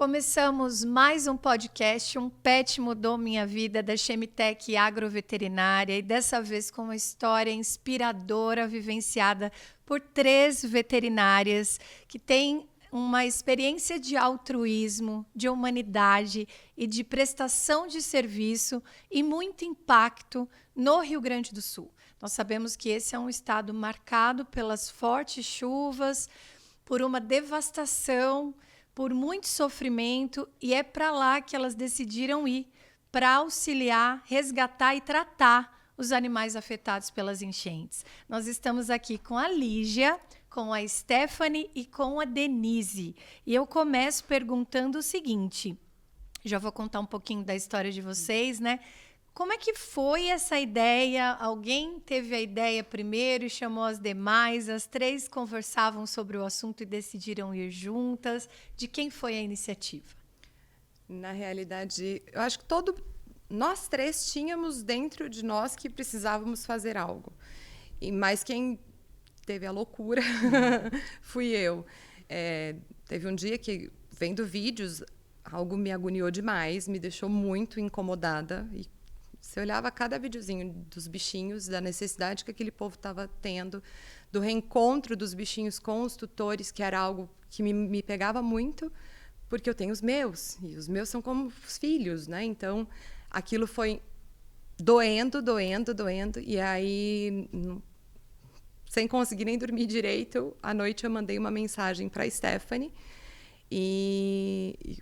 Começamos mais um podcast, Um Pet Mudou Minha Vida, da Chemitec Agroveterinária, e dessa vez com uma história inspiradora vivenciada por 3 veterinárias que têm uma experiência de altruísmo, de humanidade e de prestação de serviço e muito impacto no Rio Grande do Sul. Nós sabemos que esse é um estado marcado pelas fortes chuvas, por uma devastação, por muito sofrimento, e é para lá que elas decidiram ir para auxiliar, resgatar e tratar os animais afetados pelas enchentes. Nós estamos aqui com a Lígia, com a Stephanie e com a Denise. E eu começo perguntando o seguinte, já vou contar um pouquinho da história de vocês, né? Como é que foi essa ideia? Alguém teve a ideia primeiro e chamou as demais? As 3 conversavam sobre o assunto e decidiram ir juntas. De quem foi a iniciativa? Na realidade, eu acho que nós 3 tínhamos dentro de nós que precisávamos fazer algo. Mas quem teve a loucura fui eu. Teve um dia que, vendo vídeos, algo me agoniou demais, me deixou muito incomodada. E você olhava cada videozinho dos bichinhos, da necessidade que aquele povo estava tendo, do reencontro dos bichinhos com os tutores, que era algo que me pegava muito, porque eu tenho os meus, e os meus são como os filhos, né? Então, aquilo foi doendo, e aí, sem conseguir nem dormir direito, à noite eu mandei uma mensagem para a Stephanie, e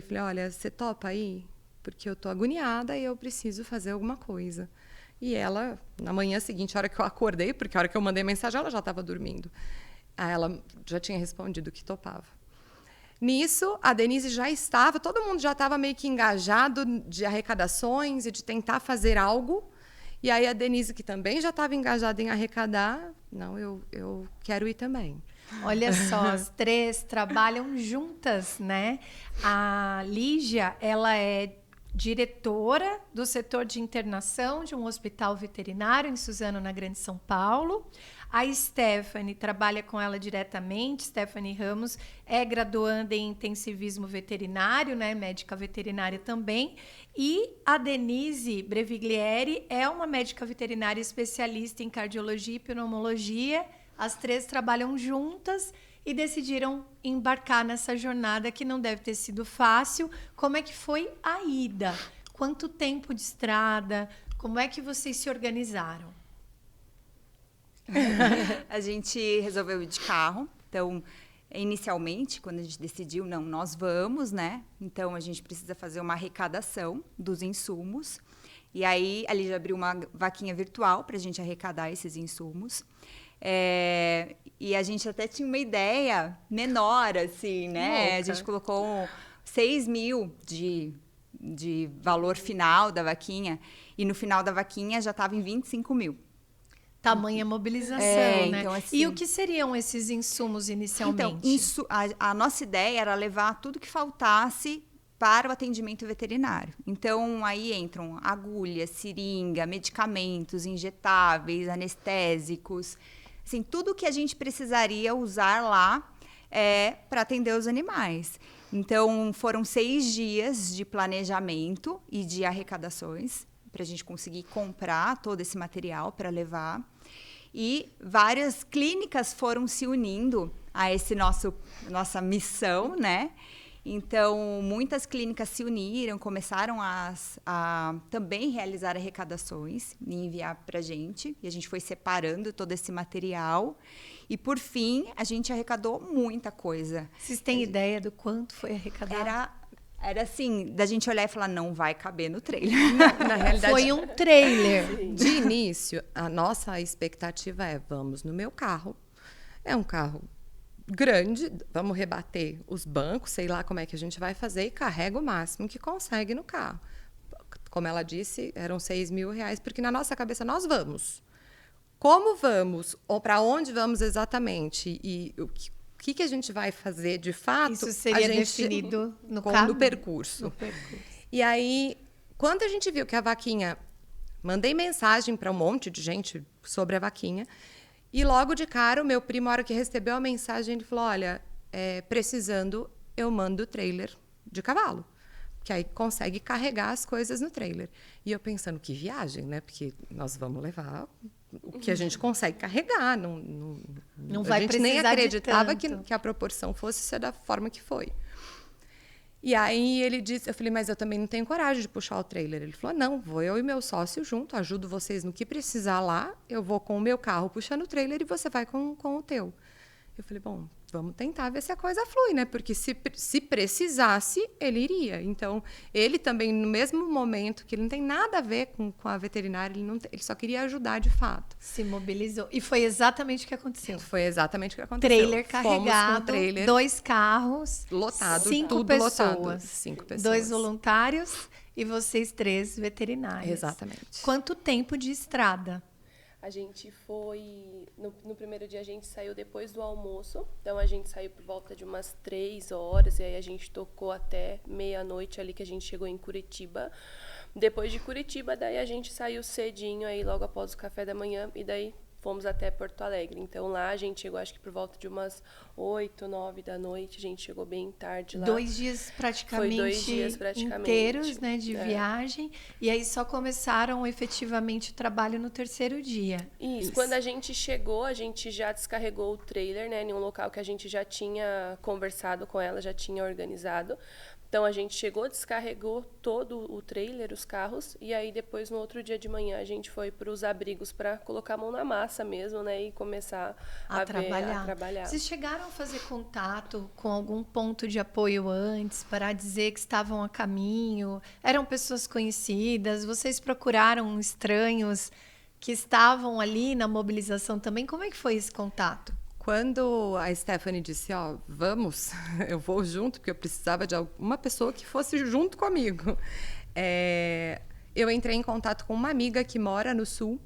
falei, olha, você topa aí? Porque eu tô agoniada e eu preciso fazer alguma coisa. E ela, na manhã seguinte, a hora que eu acordei, porque a hora que eu mandei mensagem, ela já estava dormindo. Aí ela já tinha respondido que topava. Nisso, a Denise já estava, todo mundo já estava meio que engajado de arrecadações e de tentar fazer algo. E aí a Denise, que também já estava engajada em arrecadar, não, eu quero ir também. Olha só, as 3 trabalham juntas, né? A Lígia, ela é diretora do setor de internação de um hospital veterinário em Suzano, na Grande São Paulo. A Stephanie trabalha com ela diretamente. Stephanie Ramos é graduanda em intensivismo veterinário, né? Médica veterinária também. E a Denise Breviglieri é uma médica veterinária especialista em cardiologia e pneumologia. As 3 trabalham juntas e decidiram embarcar nessa jornada que não deve ter sido fácil. Como é que foi a ida? Quanto tempo de estrada? Como é que vocês se organizaram? A gente resolveu ir de carro. Então, inicialmente, quando a gente decidiu, não, nós vamos, né? Então, a gente precisa fazer uma arrecadação dos insumos. E aí, ali já abriu uma vaquinha virtual para a gente arrecadar esses insumos. E a gente até tinha uma ideia menor, assim, né? Louca. A gente colocou 6 mil de valor final da vaquinha, e no final da vaquinha já estava em 25 mil. Tamanha mobilização, né? Então, assim, e o que seriam esses insumos inicialmente? Então, a nossa ideia era levar tudo que faltasse para o atendimento veterinário. Então, aí entram agulha, seringa, medicamentos injetáveis, anestésicos, assim, tudo que a gente precisaria usar lá para atender os animais. Então, foram 6 dias de planejamento e de arrecadações para a gente conseguir comprar todo esse material para levar. E várias clínicas foram se unindo a nossa missão, né? Então, muitas clínicas se uniram, começaram a também realizar arrecadações e enviar para a gente. E a gente foi separando todo esse material. E, por fim, a gente arrecadou muita coisa. Vocês têm ideia do quanto foi arrecadado? Era assim, da gente olhar e falar, não vai caber no trailer. Na realidade, foi um trailer. De início, a nossa expectativa vamos no meu carro. É um carro grande, vamos rebater os bancos, sei lá como é que a gente vai fazer, e carrega o máximo que consegue no carro. Como ela disse, eram 6 mil reais, porque na nossa cabeça nós vamos. Como vamos, ou para onde vamos exatamente, e o que a gente vai fazer de fato, isso seria definido no percurso. E aí, quando a gente viu que a vaquinha... Mandei mensagem para um monte de gente sobre a vaquinha, e logo de cara, o meu primo, na hora que recebeu a mensagem, ele falou, olha, precisando, eu mando o trailer de cavalo. Que aí consegue carregar as coisas no trailer. E eu pensando, que viagem, né? Porque nós vamos levar o que a gente consegue carregar. Não vai a gente nem precisar de acreditava tanto. que a proporção fosse ser da forma que foi. E aí ele disse, eu falei, mas eu também não tenho coragem de puxar o trailer. Ele falou, não, vou eu e meu sócio junto, ajudo vocês no que precisar lá, eu vou com o meu carro puxando o trailer e você vai com o teu. Eu falei, bom, vamos tentar ver se a coisa flui, né? Porque se precisasse, ele iria. Então, ele também, no mesmo momento, que ele não tem nada a ver com a veterinária, ele só queria ajudar de fato. Se mobilizou. E foi exatamente o que aconteceu. Foi exatamente o que aconteceu. Trailer Fomos com o carregado, trailer 2 carros, lotado, 5 tudo pessoas, lotado. 5 pessoas. 2 voluntários e vocês 3 veterinários. Exatamente. Quanto tempo de estrada? A gente foi... No primeiro dia, a gente saiu depois do almoço. Então, a gente saiu por volta de umas 3 horas. E aí, a gente tocou até meia-noite ali, que a gente chegou em Curitiba. Depois de Curitiba, daí a gente saiu cedinho, aí logo após o café da manhã. E daí, fomos até Porto Alegre. Então, lá a gente chegou, acho que por volta de umas 8, 9 da noite. A gente chegou bem tarde lá. 2 dias praticamente, Foi 2 dias praticamente inteiros, né, de viagem. E aí só começaram efetivamente o trabalho no 3º dia. Isso. Quando a gente chegou, a gente já descarregou o trailer, né, em um local que a gente já tinha conversado com ela, já tinha organizado. Então, a gente chegou, descarregou todo o trailer, os carros, e aí depois, no outro dia de manhã, a gente foi para os abrigos para colocar a mão na massa mesmo, né, e começar a trabalhar. Vocês chegaram a fazer contato com algum ponto de apoio antes para dizer que estavam a caminho? Eram pessoas conhecidas? Vocês procuraram estranhos que estavam ali na mobilização também? Como é que foi esse contato? Quando a Stephanie disse, ó, vamos, eu vou junto, porque eu precisava de uma pessoa que fosse junto comigo. Eu entrei em contato com uma amiga que mora no Sul,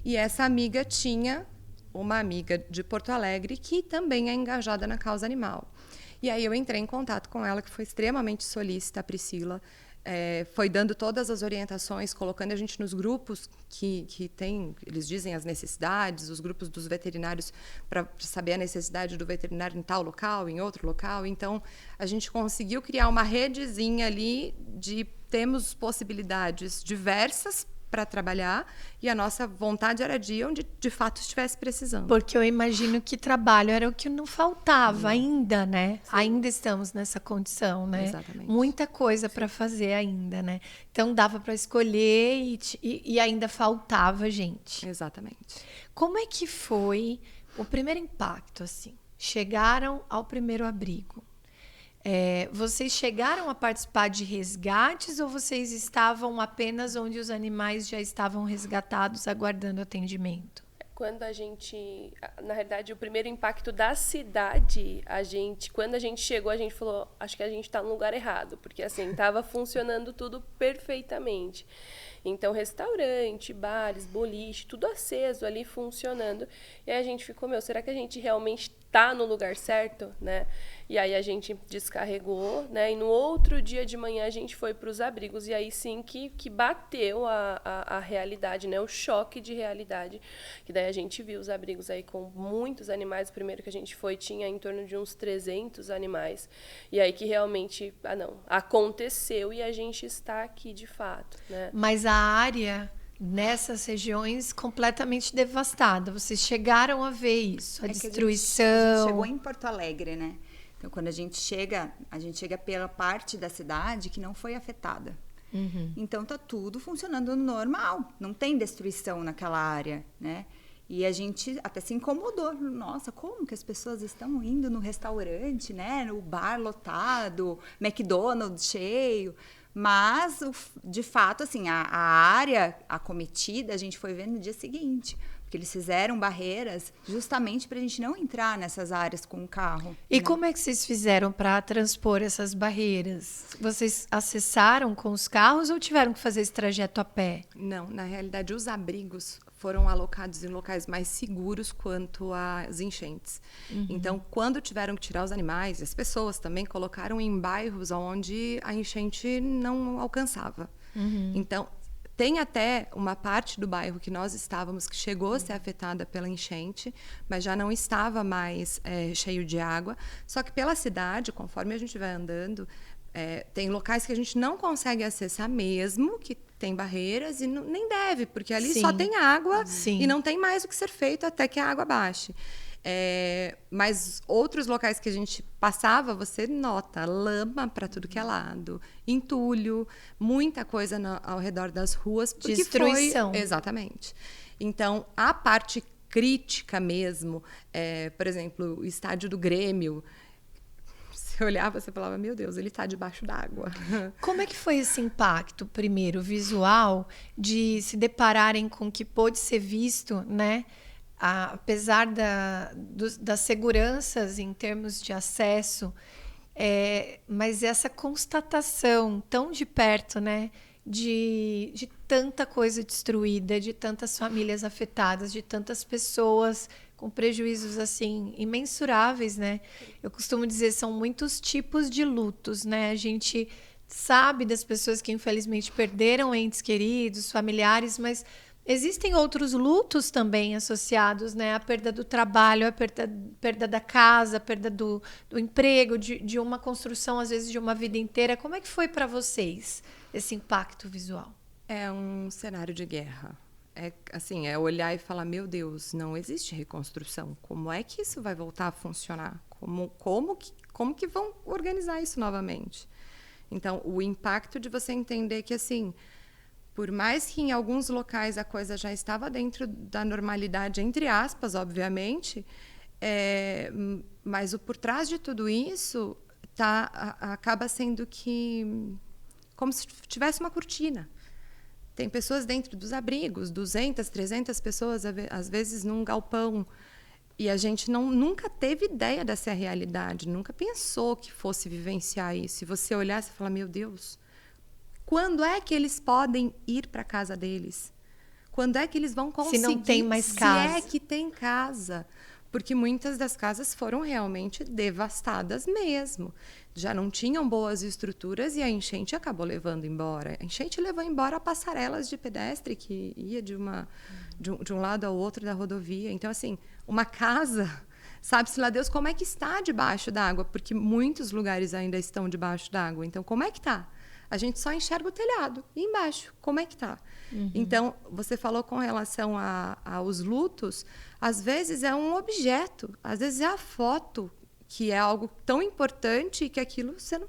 e essa amiga tinha uma amiga de Porto Alegre que também é engajada na causa animal. E aí eu entrei em contato com ela, que foi extremamente solícita, a Priscila, foi dando todas as orientações, colocando a gente nos grupos que tem, eles dizem as necessidades, os grupos dos veterinários para saber a necessidade do veterinário em tal local, em outro local. Então, a gente conseguiu criar uma redezinha ali de temos possibilidades diversas para trabalhar e a nossa vontade era de ir onde de fato estivesse precisando. Porque eu imagino que trabalho era o que não faltava ainda, né? Sim. Ainda estamos nessa condição, né? Exatamente. Muita coisa para fazer ainda, né? Então dava para escolher e ainda faltava gente. Exatamente. Como é que foi o primeiro impacto, assim? Chegaram ao primeiro abrigo. Vocês chegaram a participar de resgates ou vocês estavam apenas onde os animais já estavam resgatados, aguardando atendimento? Quando a gente... Na realidade, o primeiro impacto da cidade, quando a gente chegou, a gente falou, acho que a gente está no lugar errado, porque assim, estava funcionando tudo perfeitamente. Então, restaurante, bares, boliche, tudo aceso ali, funcionando. E aí a gente ficou, será que a gente realmente está no lugar certo, né? E aí a gente descarregou, né? E no outro dia de manhã a gente foi para os abrigos. E aí sim que bateu a realidade, né? O choque de realidade. Que daí a gente viu os abrigos aí com muitos animais. O primeiro que a gente foi tinha em torno de uns 300 animais. E aí que realmente, aconteceu e a gente está aqui de fato, né? Mas a área nessas regiões completamente devastada. Vocês chegaram a ver isso, a destruição. A gente chegou em Porto Alegre, né? Então, quando a gente chega pela parte da cidade que não foi afetada. Uhum. Então, tá tudo funcionando normal. Não tem destruição naquela área, né? E a gente até se incomodou. Nossa, como que as pessoas estão indo no restaurante, né? No bar lotado, McDonald's cheio. Mas, de fato, assim, a área acometida a gente foi ver no dia seguinte. Porque eles fizeram barreiras justamente para a gente não entrar nessas áreas com o carro. E né? como é que vocês fizeram para transpor essas barreiras? Vocês acessaram com os carros ou tiveram que fazer esse trajeto a pé? Não, na realidade, os abrigos foram alocados em locais mais seguros quanto às enchentes. Uhum. Então, quando tiveram que tirar os animais, as pessoas também colocaram em bairros onde a enchente não alcançava. Uhum. Então, tem até uma parte do bairro que nós estávamos que chegou a ser afetada pela enchente, mas já não estava mais cheio de água. Só que pela cidade, conforme a gente vai andando, Tem locais que a gente não consegue acessar mesmo, que tem barreiras, e nem deve, porque ali Sim. só tem água Sim. e não tem mais o que ser feito até que a água baixe. Mas outros locais que a gente passava, você nota lama para tudo que é lado, entulho, muita coisa ao redor das ruas. Porque Destruição. Exatamente. Então, a parte crítica mesmo, por exemplo, o estádio do Grêmio, você olhava, você falava, meu Deus, ele está debaixo d'água. Como é que foi esse impacto, primeiro, visual, de se depararem com o que pôde ser visto, né? Apesar das seguranças em termos de acesso, mas essa constatação tão de perto, né? De tanta coisa destruída, de tantas famílias afetadas, de tantas pessoas com prejuízos assim imensuráveis, né? Eu costumo dizer, são muitos tipos de lutos, né? A gente sabe das pessoas que infelizmente perderam entes queridos, familiares, mas existem outros lutos também associados, né? A perda do trabalho, a perda da casa, a perda do emprego, de uma construção, às vezes, de uma vida inteira. Como é que foi para vocês esse impacto visual? É um cenário de guerra. É olhar e falar, meu Deus, não existe reconstrução. Como é que isso vai voltar a funcionar? Como que vão organizar isso novamente? Então, o impacto de você entender que, assim, por mais que em alguns locais a coisa já estava dentro da normalidade, entre aspas, obviamente, mas o por trás de tudo isso acaba sendo como se tivesse uma cortina. Tem pessoas dentro dos abrigos, 200, 300 pessoas, às vezes num galpão. E a gente nunca teve ideia dessa realidade, nunca pensou que fosse vivenciar isso. E você olhar e falar, meu Deus, quando é que eles podem ir para a casa deles? Quando é que eles vão conseguir? Se não tem mais casa. Se é que tem casa. Porque muitas das casas foram realmente devastadas mesmo. Já não tinham boas estruturas e a enchente acabou levando embora. A enchente levou embora passarelas de pedestre que ia de um lado ao outro da rodovia. Então, assim, uma casa, sabe-se lá Deus como é que está debaixo d'água, porque muitos lugares ainda estão debaixo d'água. Então, como é que está? A gente só enxerga o telhado. E embaixo, como é que está? Uhum. Então, você falou com relação aos lutos, às vezes é um objeto, às vezes é a foto, que é algo tão importante que aquilo você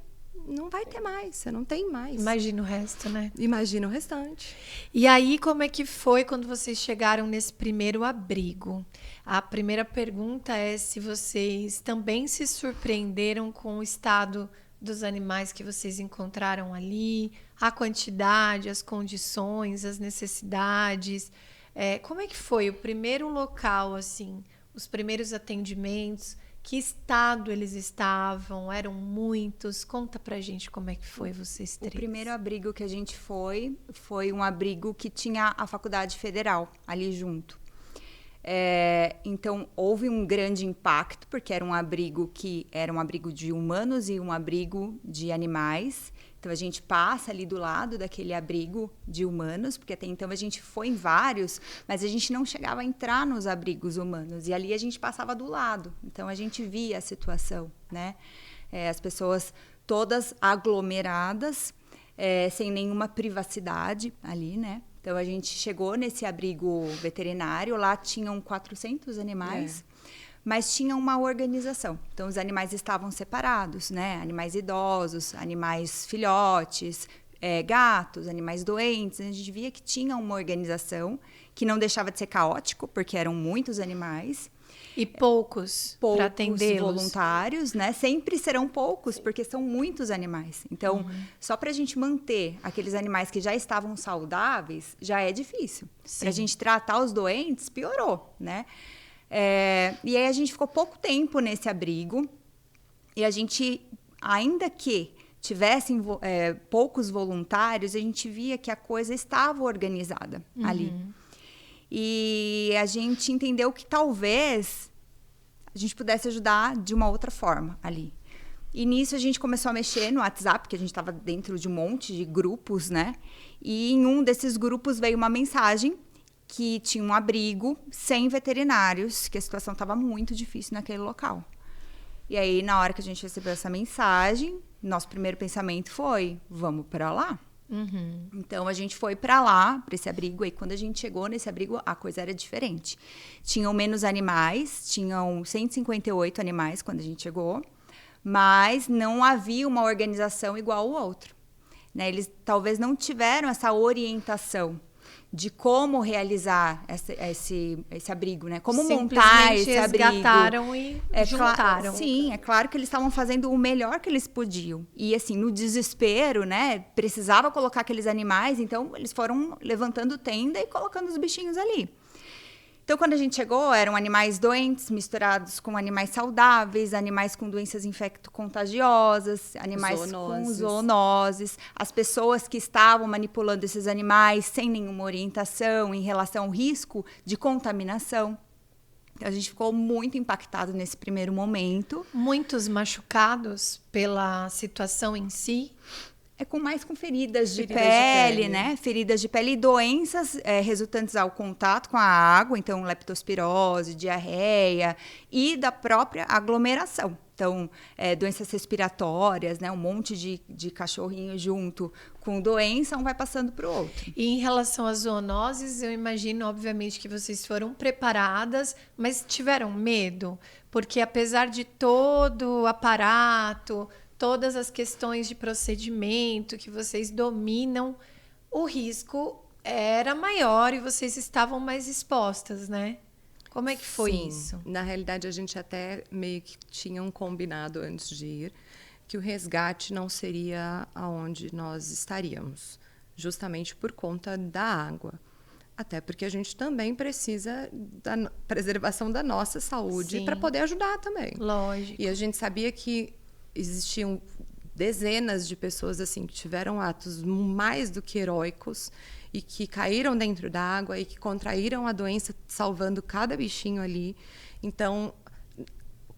não vai ter mais, você não tem mais. Imagina o resto, né? Imagina o restante. E aí, como é que foi quando vocês chegaram nesse primeiro abrigo? A primeira pergunta é se vocês também se surpreenderam com o estado dos animais que vocês encontraram ali, a quantidade, as condições, as necessidades. Como é que foi o primeiro local, assim, os primeiros atendimentos? Que estado eles estavam? Eram muitos? Conta pra gente como é que foi vocês três. O primeiro abrigo que a gente foi um abrigo que tinha a Faculdade Federal ali junto. Então, houve um grande impacto, porque era um abrigo de humanos e um abrigo de animais. Então, a gente passa ali do lado daquele abrigo de humanos, porque até então a gente foi em vários, mas a gente não chegava a entrar nos abrigos humanos. E ali a gente passava do lado. Então, a gente via a situação, né? As pessoas todas aglomeradas, sem nenhuma privacidade ali, né? Então, a gente chegou nesse abrigo veterinário, lá tinham 400 animais, mas tinha uma organização. Então, os animais estavam separados, né? Animais idosos, animais filhotes, gatos, animais doentes. A gente via que tinha uma organização que não deixava de ser caótico, porque eram muitos animais. E poucos para atendê-los. Voluntários, né? Sempre serão poucos, porque são muitos animais. Então, só para a gente manter aqueles animais que já estavam saudáveis, já é difícil. Para a gente tratar os doentes, piorou, né? E aí a gente ficou pouco tempo nesse abrigo. E a gente, ainda que tivessem poucos voluntários, a gente via que a coisa estava organizada ali. E a gente entendeu que talvez a gente pudesse ajudar de uma outra forma ali. E nisso a gente começou a mexer no WhatsApp, porque a gente estava dentro de um monte de grupos, né? E em um desses grupos veio uma mensagem que tinha um abrigo sem veterinários, que a situação estava muito difícil naquele local. E aí, na hora que a gente recebeu essa mensagem, nosso primeiro pensamento foi, vamos para lá. Então, a gente foi para lá, para esse abrigo. E quando a gente chegou nesse abrigo, a coisa era diferente. Tinham menos animais, tinham 158 animais quando a gente chegou, mas não havia uma organização igual ao outro. Né? Eles talvez não tiveram essa orientação de como realizar esse abrigo, né? Como montar esse abrigo. Resgataram e juntaram. Sim, é claro que eles estavam fazendo o melhor que eles podiam. E assim, no desespero, né? Precisava colocar aqueles animais, então eles foram levantando tenda e colocando os bichinhos ali. Então, quando a gente chegou, eram animais doentes misturados com animais saudáveis, animais com doenças infecto-contagiosas, animais com zoonoses. As pessoas que estavam manipulando esses animais sem nenhuma orientação em relação ao risco de contaminação. Então, a gente ficou muito impactado nesse primeiro momento. Muitos machucados pela situação em si. Com feridas de pele, né? Feridas de pele e doenças resultantes ao contato com a água, então leptospirose, diarreia e da própria aglomeração. Então, doenças respiratórias, né? Um monte de cachorrinho junto com doença, um vai passando para o outro. E em relação às zoonoses, eu imagino, obviamente, que vocês foram preparadas, mas tiveram medo? Porque apesar de todo o aparato, todas as questões de procedimento que vocês dominam, o risco era maior e vocês estavam mais expostas, né? Como é que foi isso? Na realidade, a gente até meio que tinha um combinado antes de ir, que o resgate não seria aonde nós estaríamos, justamente por conta da água. Até porque a gente também precisa da preservação da nossa saúde para poder ajudar também. Lógico. E a gente sabia que existiam dezenas de pessoas assim que tiveram atos mais do que heróicos e que caíram dentro da água e que contraíram a doença salvando cada bichinho ali. Então,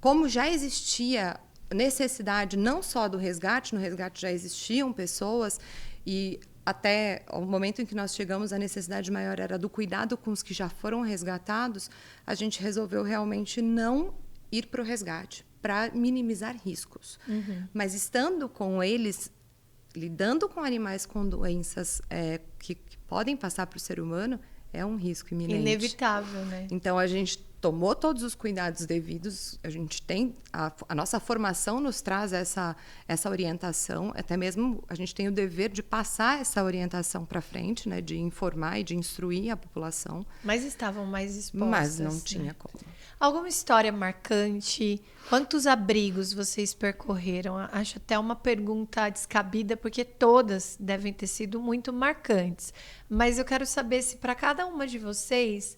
como já existia necessidade não só do resgate, no resgate já existiam pessoas e até o momento em que nós chegamos, a necessidade maior era do cuidado com os que já foram resgatados, a gente resolveu realmente não ir para o resgate, para minimizar riscos. Mas estando com eles, lidando com animais com doenças que podem passar para o ser humano, é um risco iminente. Inevitável, né? Então, a gente tomou todos os cuidados devidos, a gente tem, a nossa formação nos traz essa orientação, até mesmo a gente tem o dever de passar essa orientação para frente, né, de informar e de instruir a população. Mas estavam mais expostas. Mas não tinha como. Alguma história marcante? Quantos abrigos vocês percorreram? Acho até uma pergunta descabida, porque todas devem ter sido muito marcantes. Mas eu quero saber se para cada uma de vocês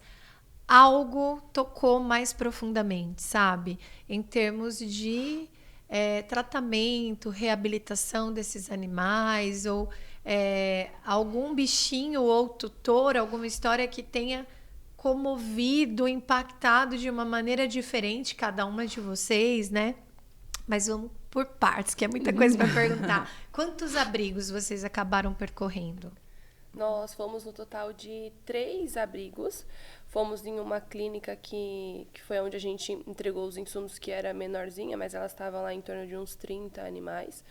algo tocou mais profundamente, sabe? Em termos de tratamento, reabilitação desses animais, ou algum bichinho ou tutor, alguma história que tenha comovido, impactado de uma maneira diferente cada uma de vocês, né? Mas vamos por partes, que é muita coisa para perguntar. Quantos abrigos vocês acabaram percorrendo? Nós fomos no total de 3 abrigos. Fomos em uma clínica que foi onde a gente entregou os insumos, que era menorzinha, mas ela estava lá em torno de uns 30 animais.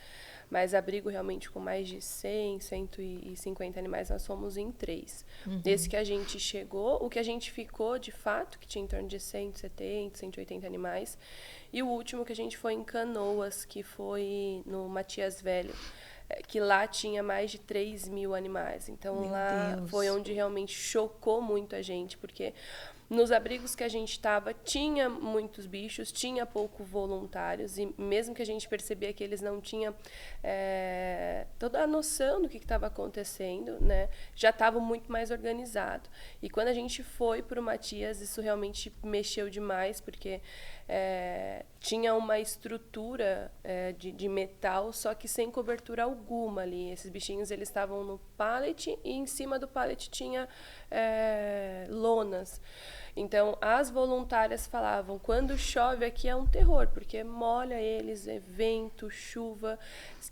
Mas abrigo realmente com mais de 100, 150 animais, nós fomos em 3. Esse que a gente chegou, o que a gente ficou, de fato, que tinha em torno de 170, 180 animais. E o último que a gente foi em Canoas, que foi no Matias Velho, que lá tinha mais de 3.000 animais. Então, lá foi onde realmente chocou muito a gente, porque nos abrigos que a gente estava, tinha muitos bichos, tinha pouco voluntários, e mesmo que a gente percebia que eles não tinham toda a noção do que estava acontecendo, né, já estava muito mais organizado. E quando a gente foi para o Matias, isso realmente mexeu demais, porque tinha uma estrutura de metal, só que sem cobertura alguma ali. Esses bichinhos, eles estavam no pallet, e em cima do pallet tinha lonas. Então, as voluntárias falavam, quando chove aqui é um terror, porque molha eles, vento, chuva.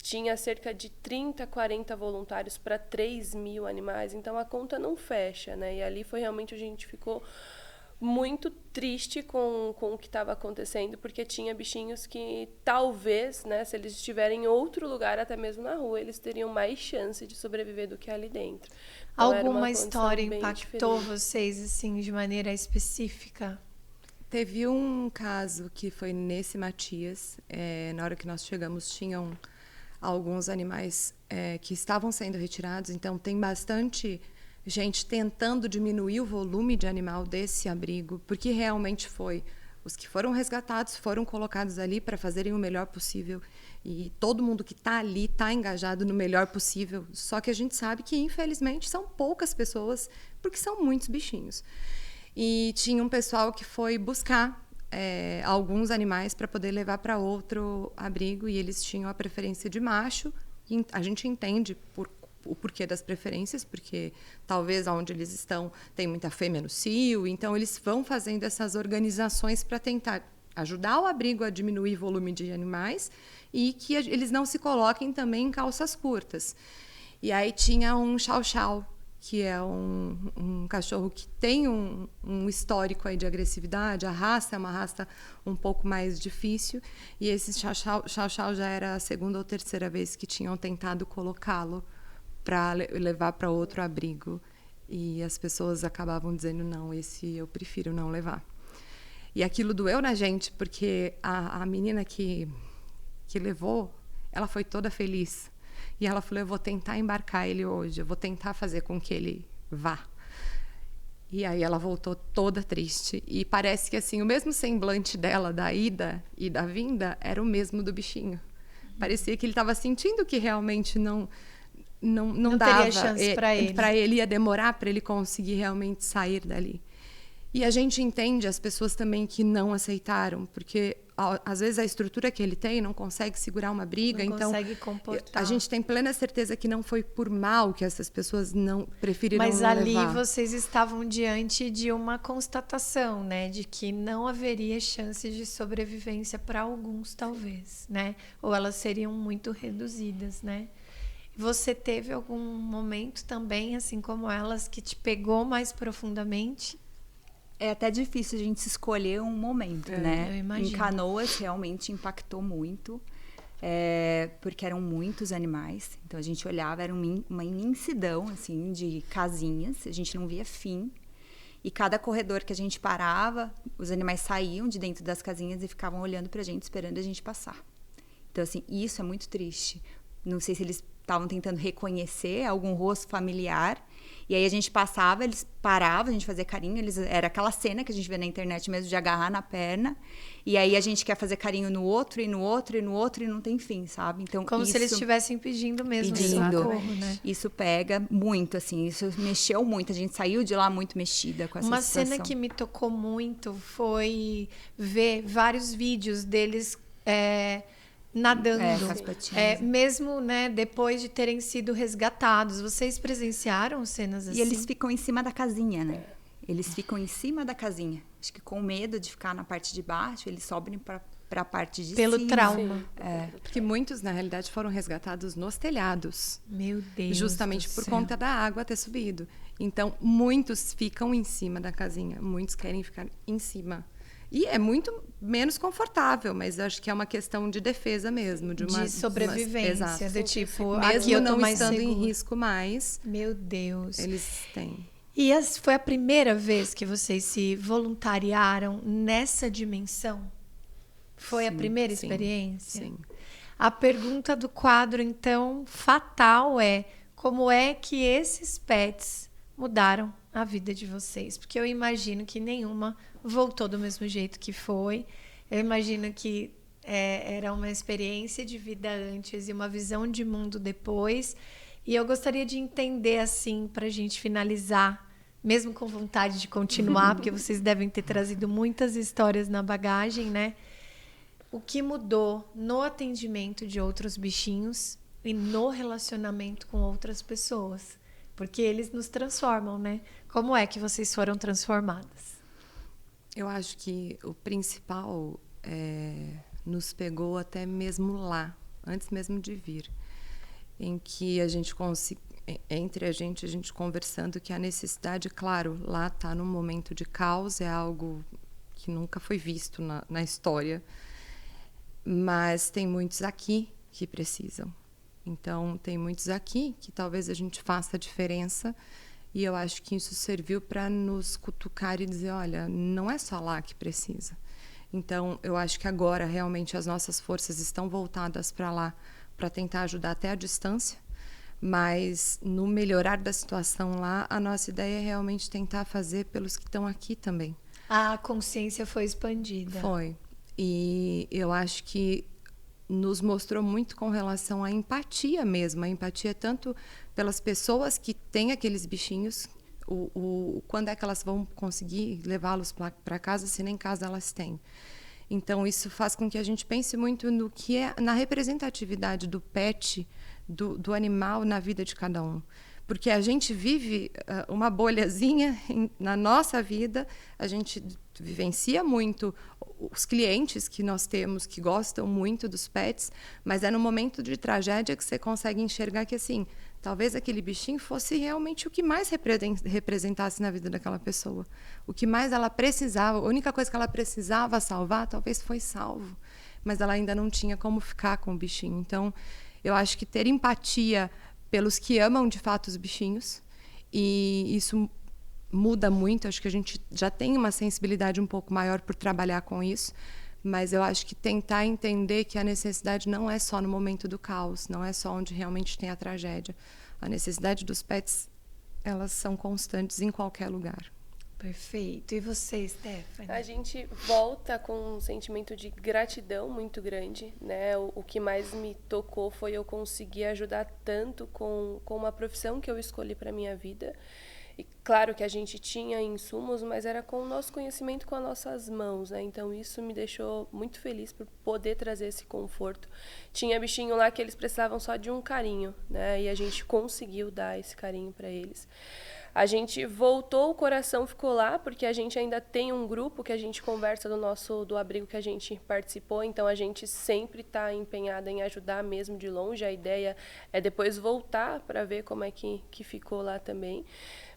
Tinha cerca de 30, 40 voluntários para 3.000 animais, então a conta não fecha, né? E ali foi realmente onde a gente ficou muito triste com o que estava acontecendo, porque tinha bichinhos que talvez, né, se eles estiverem em outro lugar, até mesmo na rua, eles teriam mais chance de sobreviver do que ali dentro. Então, era uma Alguma condição história bem impactou diferente. vocês, assim, de maneira específica? Teve um caso que foi nesse Matias. Na hora que nós chegamos, tinham alguns animais que estavam sendo retirados. Então, tem bastante gente tentando diminuir o volume de animal desse abrigo, porque realmente foi. Os que foram resgatados foram colocados ali para fazerem o melhor possível. E todo mundo que está ali está engajado no melhor possível. Só que a gente sabe que, infelizmente, são poucas pessoas, porque são muitos bichinhos. E tinha um pessoal que foi buscar alguns animais para poder levar para outro abrigo, e eles tinham a preferência de macho. E a gente entende o porquê das preferências, porque talvez onde eles estão tem muita fêmea no cio, então eles vão fazendo essas organizações para tentar ajudar o abrigo a diminuir o volume de animais e que eles não se coloquem também em calças curtas. E aí tinha um chow-chow, que é um cachorro que tem um histórico aí de agressividade. A raça é uma raça um pouco mais difícil, e esse chow-chow já era a segunda ou terceira vez que tinham tentado colocá-lo para levar para outro abrigo, e as pessoas acabavam dizendo, não, esse eu prefiro não levar. E aquilo doeu na gente, porque a menina que levou, ela foi toda feliz. E ela falou, eu vou tentar embarcar ele hoje, eu vou tentar fazer com que ele vá. E aí ela voltou toda triste. E parece que assim, o mesmo semblante dela, da ida e da vinda, era o mesmo do bichinho. Parecia que ele estava sentindo que realmente não dava. Teria chance para ele. Para ele ia demorar para ele conseguir realmente sair dali. E a gente entende as pessoas também que não aceitaram, porque às vezes a estrutura que ele tem não consegue segurar uma briga, não então consegue comportar. A gente tem plena certeza que não foi por mal que essas pessoas não preferiram Mas não ali levar. vocês estavam diante de uma constatação, né, de que não haveria chance de sobrevivência para alguns, talvez, né, ou elas seriam muito reduzidas, né. Você teve algum momento também, assim como elas, que te pegou mais profundamente? É até difícil a gente se escolher um momento, né? Eu imagino. Em Canoas realmente impactou muito, porque eram muitos animais. Então a gente olhava, era uma imensidão assim de casinhas, a gente não via fim. E cada corredor que a gente parava, os animais saíam de dentro das casinhas e ficavam olhando pra gente, esperando a gente passar. Então assim, isso é muito triste. Não sei se eles estavam tentando reconhecer algum rosto familiar. E aí a gente passava, eles paravam, a gente fazia carinho. Era aquela cena que a gente vê na internet mesmo, de agarrar na perna. E aí a gente quer fazer carinho no outro, e no outro, e no outro, e não tem fim, sabe? Então, Como se eles estivessem pedindo mesmo socorro, né? Isso pega muito, assim. Isso mexeu muito. A gente saiu de lá muito mexida com essa situação. Uma cena que me tocou muito foi ver vários vídeos deles nadando, com as patinhas. mesmo, né, depois de terem sido resgatados. Vocês presenciaram cenas assim? E eles ficam em cima da casinha, né? Eles ficam em cima da casinha. Acho que com medo de ficar na parte de baixo, eles sobem para a parte de Pelo cima. trauma. Porque muitos, na realidade, foram resgatados nos telhados. Meu Deus Justamente do por céu. conta da água ter subido. Então, muitos ficam em cima da casinha. Muitos querem ficar em cima. E é muito menos confortável, mas acho que é uma questão de defesa mesmo. De sobrevivência, exato. do tipo, Mesmo aqui eu tô não mais estando em seguro. risco mais, Meu Deus. eles têm. E foi a primeira vez que vocês se voluntariaram nessa dimensão? Foi a primeira sim, experiência? Sim. A pergunta do quadro, então, fatal é: como é que esses pets mudaram a vida de vocês? Porque eu imagino que nenhuma voltou do mesmo jeito que foi. Eu imagino que era uma experiência de vida antes e uma visão de mundo depois. E eu gostaria de entender, assim, para a gente finalizar, mesmo com vontade de continuar, porque vocês devem ter trazido muitas histórias na bagagem, né? O que mudou no atendimento de outros bichinhos e no relacionamento com outras pessoas? Porque eles nos transformam, né? Como é que vocês foram transformadas? Eu acho que o principal nos pegou até mesmo lá, antes mesmo de vir, em que a gente entre a gente conversando que a necessidade, claro, lá está num momento de caos, é algo que nunca foi visto na história, mas tem muitos aqui que precisam. Então, tem muitos aqui que talvez a gente faça a diferença, e eu acho que isso serviu para nos cutucar e dizer, olha, não é só lá que precisa. Então, eu acho que agora, realmente, as nossas forças estão voltadas para lá, para tentar ajudar até à distância, mas no melhorar da situação lá, a nossa ideia é realmente tentar fazer pelos que estão aqui também. A consciência foi expandida. Foi. E eu acho que nos mostrou muito com relação à empatia mesmo. A empatia tanto pelas pessoas que têm aqueles bichinhos, quando é que elas vão conseguir levá-los para casa, se nem casa elas têm. Então, isso faz com que a gente pense muito no que é na representatividade do pet, do animal na vida de cada um. Porque a gente vive uma bolhazinha na nossa vida, a gente vivencia muito os clientes que nós temos, que gostam muito dos pets, mas é no momento de tragédia que você consegue enxergar que, assim, talvez aquele bichinho fosse realmente o que mais representasse na vida daquela pessoa. O que mais ela precisava, a única coisa que ela precisava salvar, talvez foi salvo, mas ela ainda não tinha como ficar com o bichinho. Então, eu acho que ter empatia pelos que amam de fato os bichinhos, e isso muda muito, acho que a gente já tem uma sensibilidade um pouco maior por trabalhar com isso, mas eu acho que tentar entender que a necessidade não é só no momento do caos, não é só onde realmente tem a tragédia. A necessidade dos pets, elas são constantes em qualquer lugar. Perfeito. E você, Stephanie? A gente volta com um sentimento de gratidão muito grande, né? O que mais me tocou foi eu conseguir ajudar tanto com uma profissão que eu escolhi para minha vida. E claro que a gente tinha insumos, mas era com o nosso conhecimento, com as nossas mãos, né? Então isso me deixou muito feliz por poder trazer esse conforto. Tinha bichinho lá que eles precisavam só de um carinho, né? E a gente conseguiu dar esse carinho para eles. A gente voltou, o coração ficou lá, porque a gente ainda tem um grupo que a gente conversa do abrigo que a gente participou, então a gente sempre está empenhada em ajudar mesmo de longe. A ideia é depois voltar para ver como é que ficou lá também.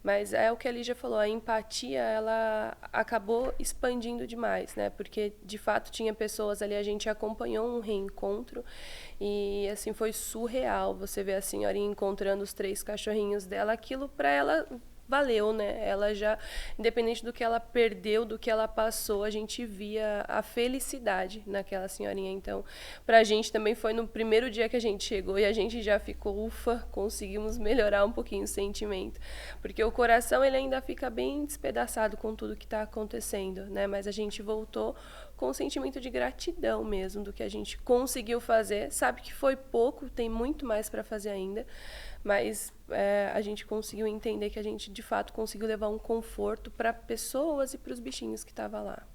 Mas é o que a Lígia falou, a empatia, ela acabou expandindo demais, né? Porque, de fato, tinha pessoas ali, a gente acompanhou um reencontro e, assim, foi surreal você ver a senhorinha encontrando os 3 cachorrinhos dela. Aquilo, para ela, valeu, né? Ela já, independente do que ela perdeu, do que ela passou, a gente via a felicidade naquela senhorinha. Então, pra gente também foi no primeiro dia que a gente chegou e a gente já ficou, ufa, conseguimos melhorar um pouquinho o sentimento. Porque o coração, ele ainda fica bem despedaçado com tudo que está acontecendo, né? Mas a gente voltou com um sentimento de gratidão mesmo do que a gente conseguiu fazer. Sabe que foi pouco, tem muito mais para fazer ainda, mas a gente conseguiu entender que a gente, de fato, conseguiu levar um conforto para pessoas e para os bichinhos que estavam lá.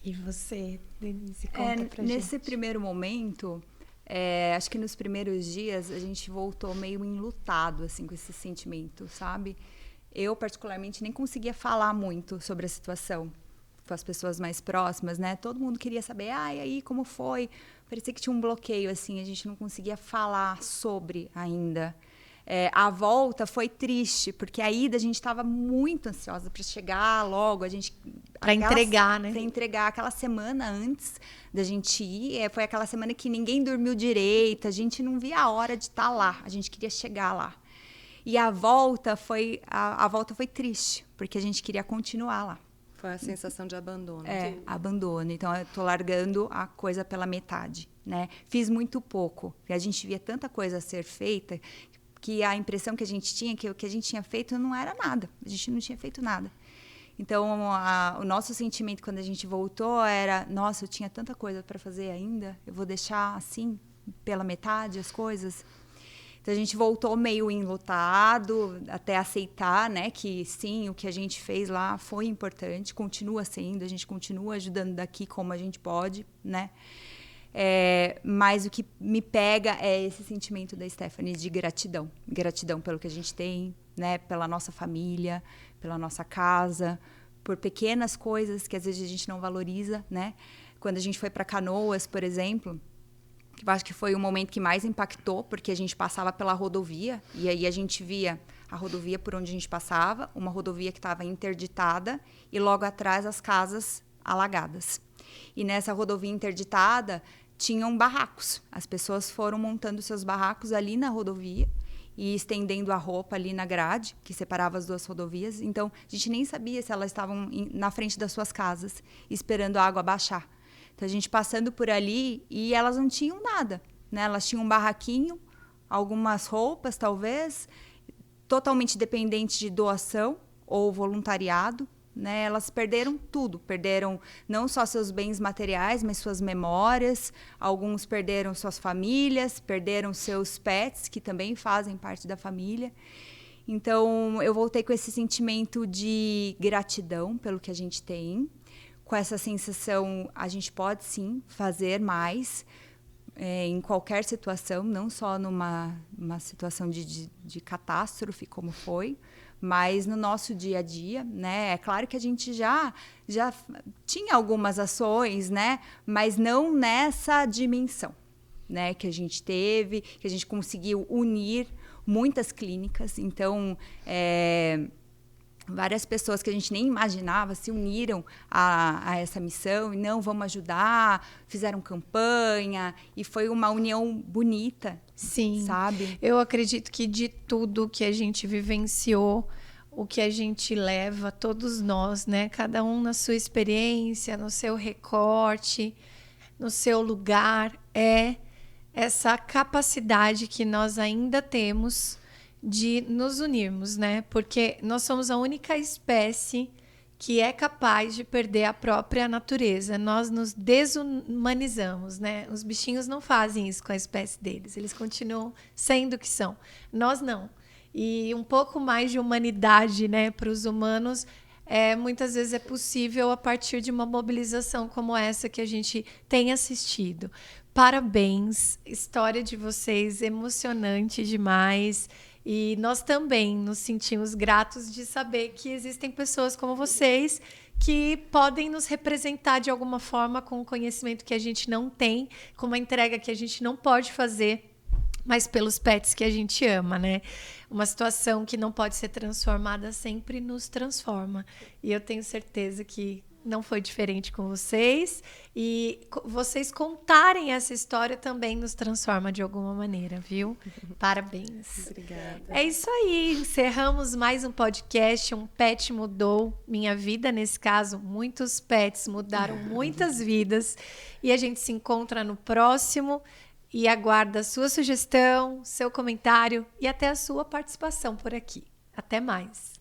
E você, Denise, conta pra gente. Nesse primeiro momento, acho que nos primeiros dias, a gente voltou meio enlutado, assim, com esse sentimento, sabe? Eu, particularmente, nem conseguia falar muito sobre a situação com as pessoas mais próximas, né? Todo mundo queria saber, e aí, como foi? Parecia que tinha um bloqueio, assim, a gente não conseguia falar sobre ainda. A volta foi triste, porque a ida a gente estava muito ansiosa para chegar logo, para entregar, né? Para entregar aquela semana antes da gente ir, foi aquela semana que ninguém dormiu direito, a gente não via a hora de estar lá, a gente queria chegar lá. E a volta foi triste, porque a gente queria continuar lá. Foi a sensação de abandono. Abandono. Então, eu tô largando a coisa pela metade, né? Fiz muito pouco. A gente via tanta coisa a ser feita que a impressão que a gente tinha, que o que a gente tinha feito não era nada. A gente não tinha feito nada. Então, o nosso sentimento quando a gente voltou era, nossa, eu tinha tanta coisa para fazer ainda, eu vou deixar assim, pela metade as coisas. Então, a gente voltou meio enlutado, até aceitar, né, que sim, o que a gente fez lá foi importante, continua sendo, a gente continua ajudando daqui como a gente pode, né? Mas o que me pega é esse sentimento da Stephanie de gratidão. Gratidão pelo que a gente tem, né, pela nossa família, pela nossa casa, por pequenas coisas que às vezes a gente não valoriza, né? Quando a gente foi para Canoas, por exemplo, que eu acho que foi o momento que mais impactou, porque a gente passava pela rodovia, e aí a gente via a rodovia por onde a gente passava, uma rodovia que estava interditada, e logo atrás as casas alagadas. E nessa rodovia interditada tinham barracos. As pessoas foram montando seus barracos ali na rodovia e estendendo a roupa ali na grade, que separava as duas rodovias. Então, a gente nem sabia se elas estavam na frente das suas casas, esperando a água baixar. Então, a gente passando por ali e elas não tinham nada, né? Elas tinham um barraquinho, algumas roupas, talvez, totalmente dependentes de doação ou voluntariado, né? Elas perderam tudo, perderam não só seus bens materiais, mas suas memórias. Alguns perderam suas famílias, perderam seus pets, que também fazem parte da família. Então, eu voltei com esse sentimento de gratidão pelo que a gente tem, com essa sensação, a gente pode sim fazer mais em qualquer situação, não só numa situação de catástrofe como foi, mas no nosso dia a dia, né? É claro que a gente já tinha algumas ações, né? Mas não nessa dimensão, né? Que a gente teve, que a gente conseguiu unir muitas clínicas. Então, várias pessoas que a gente nem imaginava se uniram a essa missão e não, vamos ajudar, fizeram campanha e foi uma união bonita. Sim, sabe? Eu acredito que de tudo que a gente vivenciou, o que a gente leva, todos nós, né? Cada um na sua experiência, no seu recorte, no seu lugar, é essa capacidade que nós ainda temos de nos unirmos, né? Porque nós somos a única espécie que é capaz de perder a própria natureza. Nós nos desumanizamos, né? Os bichinhos não fazem isso com a espécie deles. Eles continuam sendo o que são. Nós não. E um pouco mais de humanidade, né, para os humanos, muitas vezes é possível a partir de uma mobilização como essa que a gente tem assistido. Parabéns, história de vocês emocionante demais. E nós também nos sentimos gratos de saber que existem pessoas como vocês que podem nos representar de alguma forma com um conhecimento que a gente não tem, com uma entrega que a gente não pode fazer, mas pelos pets que a gente ama, né? Uma situação que não pode ser transformada sempre nos transforma. E eu tenho certeza que não foi diferente com vocês. E vocês contarem essa história também nos transforma de alguma maneira, viu? Parabéns. Obrigada. É isso aí. Encerramos mais um podcast. Um pet mudou minha vida. Nesse caso, muitos pets mudaram muitas vidas. E a gente se encontra no próximo. E aguarda a sua sugestão, seu comentário e até a sua participação por aqui. Até mais.